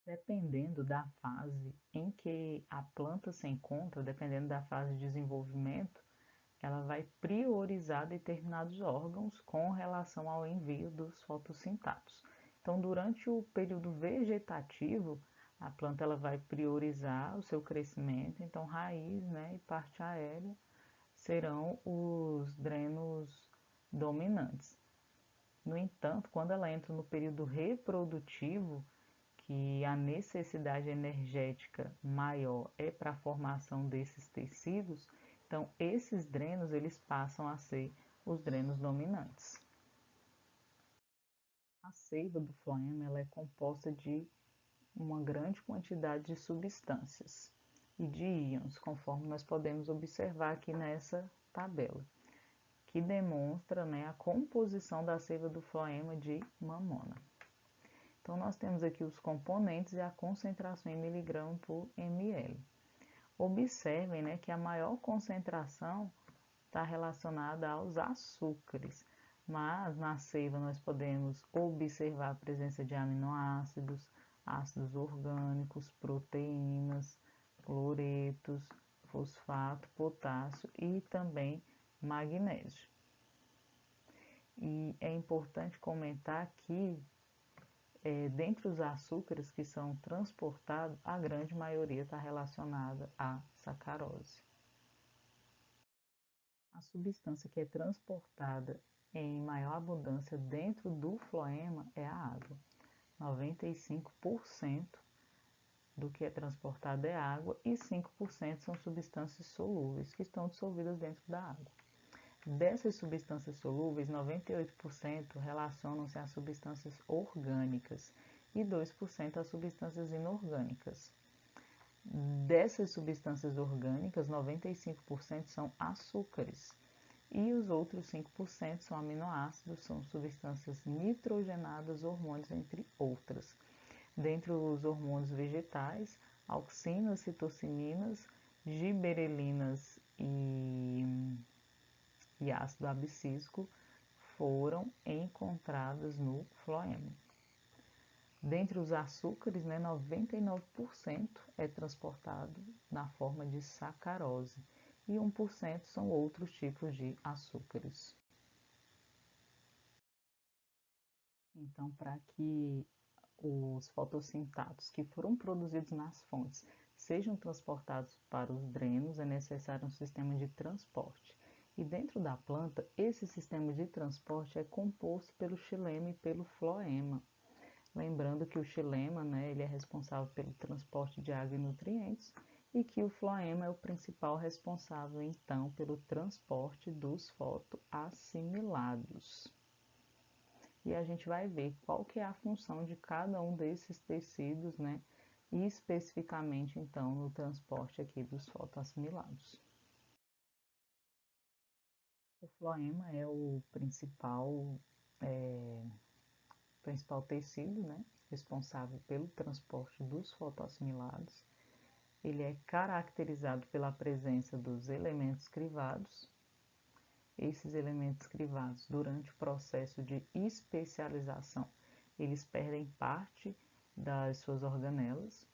Dependendo da fase em que a planta se encontra, dependendo da fase de desenvolvimento, ela vai priorizar determinados órgãos com relação ao envio dos fotossintatos. Então, durante o período vegetativo, a planta ela vai priorizar o seu crescimento, então raiz, né, e parte aérea serão os drenos dominantes. No entanto, quando ela entra no período reprodutivo, que a necessidade energética maior é para a formação desses tecidos, então esses drenos eles passam a ser os drenos dominantes. A seiva do floema ela é composta de uma grande quantidade de substâncias e de íons, conforme nós podemos observar aqui nessa tabela, que demonstra, né, a composição da seiva do floema de mamona. Então, nós temos aqui os componentes e a concentração em miligrama por ml. Observem, né, que a maior concentração está relacionada aos açúcares, mas na seiva nós podemos observar a presença de aminoácidos, ácidos orgânicos, proteínas, cloretos, fosfato, potássio e também magnésio. E é importante comentar que dentre os açúcares que são transportados, a grande maioria está relacionada à sacarose. A substância que é transportada em maior abundância dentro do floema é a água. 95% do que é transportado é água e 5% são substâncias solúveis que estão dissolvidas dentro da água. Dessas substâncias solúveis, 98% relacionam-se a substâncias orgânicas e 2% a substâncias inorgânicas. Dessas substâncias orgânicas, 95% são açúcares e os outros 5% são aminoácidos, são substâncias nitrogenadas, hormônios, entre outras. Dentre os hormônios vegetais, auxinas, citocininas, giberelinas e ácido abscísico foram encontradas no floema. Dentre os açúcares, 99% é transportado na forma de sacarose e 1% são outros tipos de açúcares. Então, para que os fotossintatos que foram produzidos nas fontes sejam transportados para os drenos, é necessário um sistema de transporte. E dentro da planta, esse sistema de transporte é composto pelo xilema e pelo floema. Lembrando que o xilema, ele é responsável pelo transporte de água e nutrientes e que o floema é o principal responsável, então, pelo transporte dos fotoassimilados. E a gente vai ver qual que é a função de cada um desses tecidos, e especificamente, então, no transporte aqui dos fotoassimilados. O floema é o principal tecido, responsável pelo transporte dos fotoassimilados. Ele é caracterizado pela presença dos elementos crivados. Esses elementos crivados, durante o processo de especialização, eles perdem parte das suas organelas.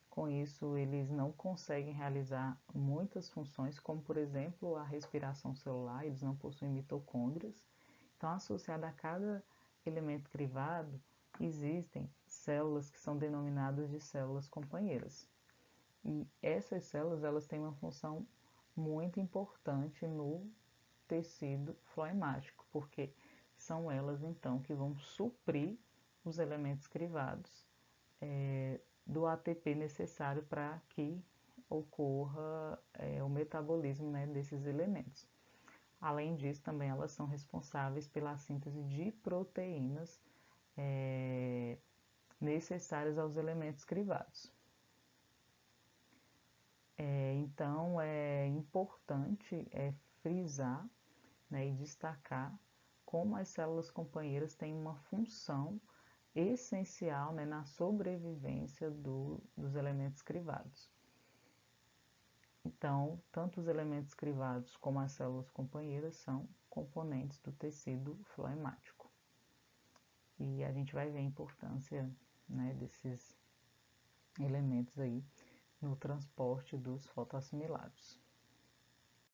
Com isso, eles não conseguem realizar muitas funções, como, por exemplo, a respiração celular, eles não possuem mitocôndrias. Então, associado a cada elemento crivado, existem células que são denominadas de células companheiras. E essas células elas têm uma função muito importante no tecido floemático, porque são elas então que vão suprir os elementos crivados do ATP necessário para que ocorra o metabolismo desses elementos. Além disso, também elas são responsáveis pela síntese de proteínas necessárias aos elementos crivados. Então, é importante frisar e destacar como as células companheiras têm uma função essencial na sobrevivência dos elementos crivados. Então, tanto os elementos crivados como as células companheiras são componentes do tecido floemático. E a gente vai ver a importância desses elementos aí no transporte dos fotoassimilados.